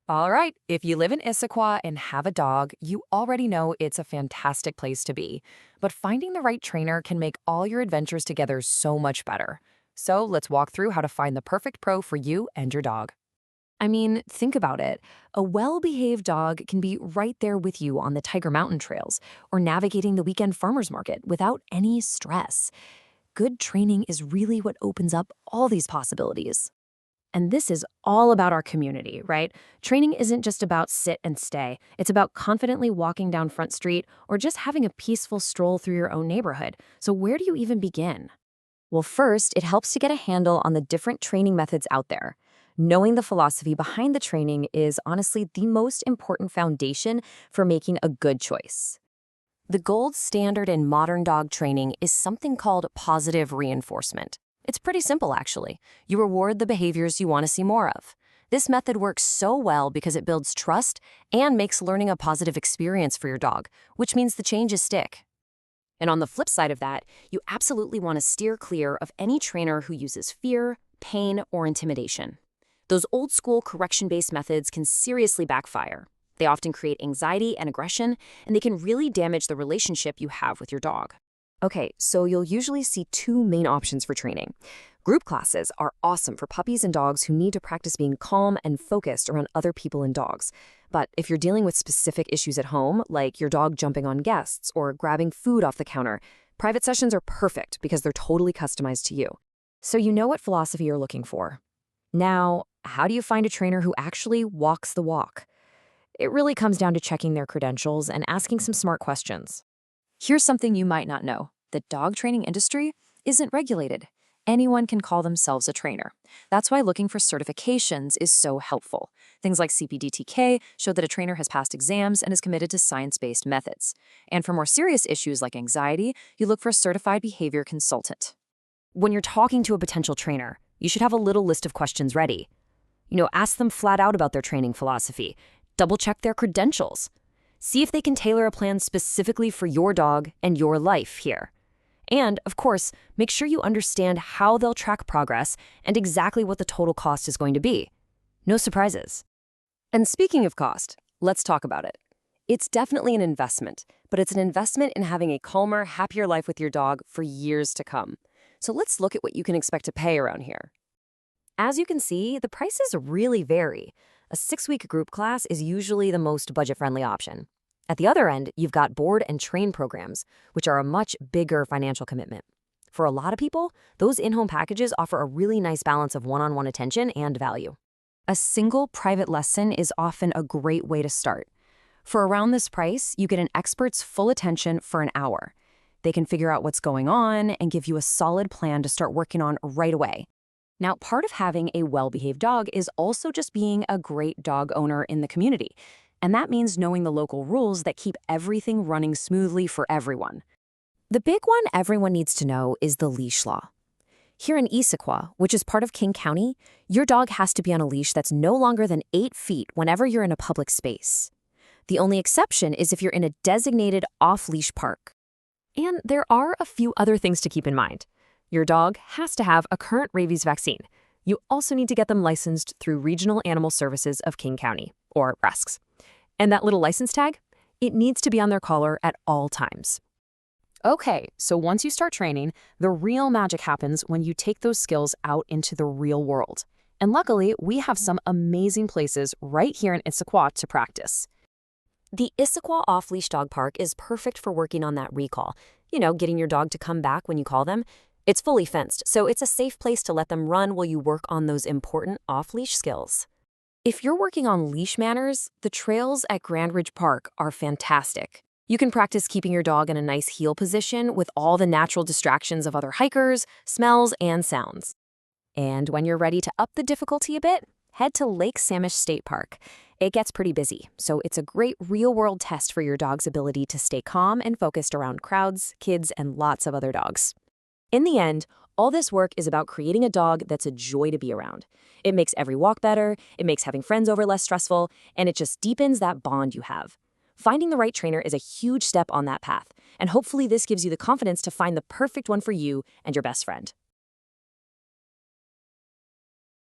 All right, if you live in Issaquah and have a dog, you already know it's a fantastic place to be. But finding the right trainer can make all your adventures together so much better. So let's walk through how to find the perfect pro for you and your dog. I mean, think about it. A well-behaved dog can be right there with you on the Tiger Mountain trails or navigating the weekend farmers market without any stress. Good training is really what opens up all these possibilities. And this is all about our community, right? Training isn't just about sit and stay. It's about confidently walking down Front Street or just having a peaceful stroll through your own neighborhood. So where do you even begin? Well, first, it helps to get a handle on the different training methods out there. Knowing the philosophy behind the training is honestly the most important foundation for making a good choice. The gold standard in modern dog training is something called positive reinforcement. It's pretty simple, actually. You reward the behaviors you want to see more of. This method works so well because it builds trust and makes learning a positive experience for your dog, which means the changes stick. And on the flip side of that, you absolutely want to steer clear of any trainer who uses fear, pain, or intimidation. Those old-school correction-based methods can seriously backfire. They often create anxiety and aggression, and they can really damage the relationship you have with your dog. Okay, so you'll usually see two main options for training. Group classes are awesome for puppies and dogs who need to practice being calm and focused around other people and dogs. But if you're dealing with specific issues at home, like your dog jumping on guests or grabbing food off the counter, private sessions are perfect because they're totally customized to you. So you know what philosophy you're looking for. Now, how do you find a trainer who actually walks the walk? It really comes down to checking their credentials and asking some smart questions. Here's something you might not know. The dog training industry isn't regulated. Anyone can call themselves a trainer. That's why looking for certifications is so helpful. Things like CPDTK show that a trainer has passed exams and is committed to science-based methods. And for more serious issues like anxiety, you look for a certified behavior consultant. When you're talking to a potential trainer, you should have a little list of questions ready. Ask them flat out about their training philosophy. Double-check their credentials. See if they can tailor a plan specifically for your dog and your life here. And, of course, make sure you understand how they'll track progress and exactly what the total cost is going to be. No surprises. And speaking of cost, let's talk about it. It's definitely an investment, but it's an investment in having a calmer, happier life with your dog for years to come. So let's look at what you can expect to pay around here. As you can see, the prices really vary. A 6-week group class is usually the most budget-friendly option. At the other end, you've got board and train programs, which are a much bigger financial commitment. For a lot of people, those in-home packages offer a really nice balance of one-on-one attention and value. A single private lesson is often a great way to start. For around this price, you get an expert's full attention for an hour. They can figure out what's going on and give you a solid plan to start working on right away. Now, part of having a well-behaved dog is also just being a great dog owner in the community. And that means knowing the local rules that keep everything running smoothly for everyone. The big one everyone needs to know is the leash law. Here in Issaquah, which is part of King County, your dog has to be on a leash that's no longer than 8 feet whenever you're in a public space. The only exception is if you're in a designated off-leash park. And there are a few other things to keep in mind. Your dog has to have a current rabies vaccine. You also need to get them licensed through Regional Animal Services of King County, or RASCs. And that little license tag? It needs to be on their collar at all times. Okay, so once you start training, the real magic happens when you take those skills out into the real world. And luckily, we have some amazing places right here in Issaquah to practice. The Issaquah Off-Leash Dog Park is perfect for working on that recall. Getting your dog to come back when you call them. It's fully fenced, so it's a safe place to let them run while you work on those important off-leash skills. If you're working on leash manners, the trails at Grand Ridge Park are fantastic. You can practice keeping your dog in a nice heel position with all the natural distractions of other hikers, smells, and sounds. And when you're ready to up the difficulty a bit, head to Lake Samish State Park. It gets pretty busy, so it's a great real-world test for your dog's ability to stay calm and focused around crowds, kids, and lots of other dogs. In the end, all this work is about creating a dog that's a joy to be around. It makes every walk better, it makes having friends over less stressful, and it just deepens that bond you have. Finding the right trainer is a huge step on that path, and hopefully this gives you the confidence to find the perfect one for you and your best friend.